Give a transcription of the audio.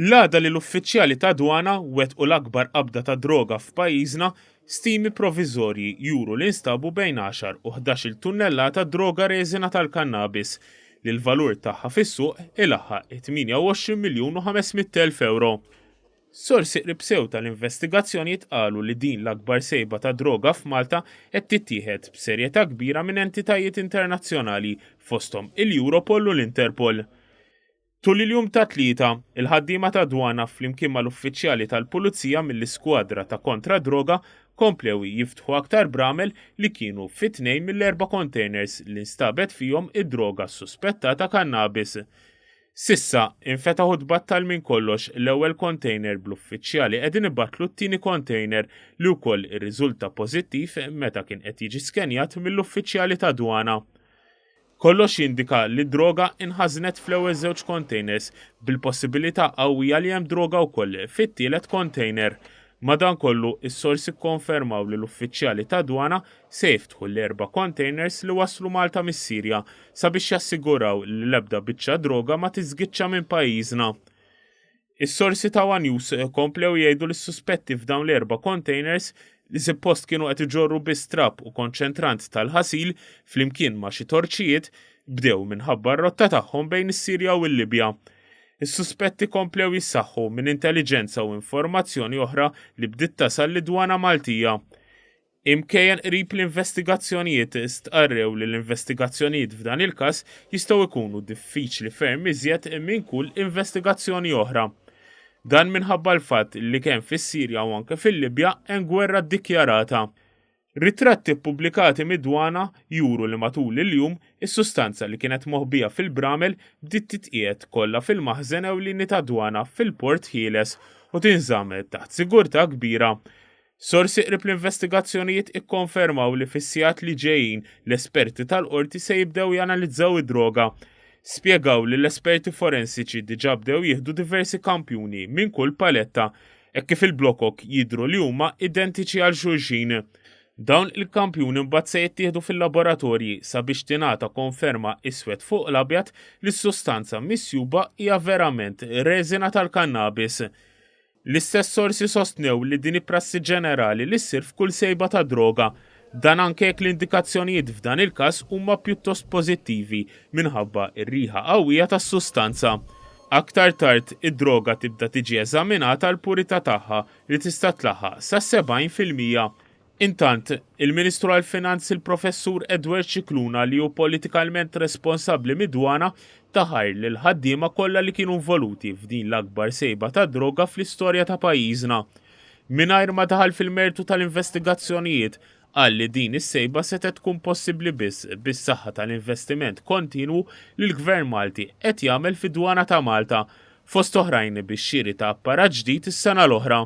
L-għada li l-uffiċjali ta' dwana wettqu l-akbar qabda ta' droga f'pajjiżna stimi provizorji juru li instabu bejn 10 u 11 tunnellata droga reżina tal-kannabis li l-valur tagħha fis-suq ilaħħaq 28 miljun u 500,000 euro. Sorsi qrib tal-investigazzjonijiet qalu li din l-akbar sejba ta' droga f'Malta qed tittieħed b'serjetà kbira minn entitajiet internazzjonali fosthom il-Europol u l-Interpol. Tul il-jum ta' tlieta, il-ħaddiema ta' dwana flimkien mal-uffiċjali tal-Pulizija mill-iskwadra ta' kontra droga komplew jiftħu aktar bramel li kienu fit-tnejn mill-4 containers li nstabet fihom id-droga suspettata kannabis. Sissa, infetaħu tbattal minn kollox l-ewwel container bl-uffiċjali qegħdin ibattlu t-tieni container li wkoll irriżulta pożittiv meta kien qed jiġi skenjat mill-uffiċjali ta' dwana. Kollox jindika li droga inħażnet fl-ewwel 2 containers bil-possibilità qawwija li hemm droga wkoll fit-tielet container. Madankollu is-sorsi kkonfermaw li l-uffiċjali ta' dwana se jiftħu l-4 containers li waslu Malta mis-Sirja sabiex jassiguraw li l-ebda biċċa droga ma tiżgiċċa minn pajjiżna. Is-sorsi ta' One News komplew jgħidu li s-suspetti f'dawn l-4 containers li suppost kienu qed iġorru bistrab u konċentrant tal-ħasil flimkien ma' xi torċijiet bdew minħabba r-rotta tagħhom bejn is-Sirja u l-Libja. Is-suspetti komplew jissaħħu minn intelligenza u informazzjoni oħra li bdiet tasal li dwana Maltija. Imkejjen qrib l-investigazzjonijiet stqarrew li l-investigazzjonijiet f'dan il-każ jistgħu jkunu diffiċli ferm iżjed minn kull investigazzjoni oħra. Dan minħabba l-fatt li kemm fis-Sirja u anke fil-Libja hemm gwerra ddikjarata. Ritratti ppubblikati mid-dwana juru li matul il-jum is-sustanza li kienet moħbija fil-bramel bdiet titqiegħed kollha fil-maħżen ewlieni ta' dwana fil-Port Ħieles u tinżamm taħt sigurtà kbira. Sorsi qrib l-investigazzjonijiet ikkonfermaw li fis-sigħat li ġejjin l-esperti tal-qorti se jibdew janalizzaw id-droga. Spjegaw li l-esperti forensiċi diġà bdew jieħdu diversi kampjuni minn kull paletta hekk kif il-blokok jidhru li huma identiċi għal xulxin. Dawn il-kampjuni mbagħad se jittieħdu fil-laboratorji sabiex tingħata konferma iswed fuq l-abjad li s-sustanza misjuba hija verament reżina tal-kannabis. L-istess sorsi sostnew li din prassi ġenerali li ssir f'kull sejba ta' droga. Dan anke jekk l-indikazzjonijiet f'dan il-każ huma pjuttost pożittivi minħabba r-riħa qawwija tas-sustanza. Aktar tard id-droga tibda tiġi eżaminata l-purità tagħha li tista' tlaħħaq sa 70%. Intant, il-Ministru għall-Finanzi il-Professur Edward Scicluna li hu politikalment responsabbli mid-dwana taħar lil ħaddiema kollha li kienu involuti f'din l-akbar sejba ta' droga fl-istorja ta' pajjiżna. Mingħajr ma daħal fil-mertu tal-investigazzjonijiet qal li din is-sejba setet tkun possibbli biss bis-saħħa tal-investiment kontinwu li l-Gvern Malti qed jagħmel fid-dwana ta' Malta fost oħrajn bix-xiri ta' apparat ġdid is-sena l-oħra.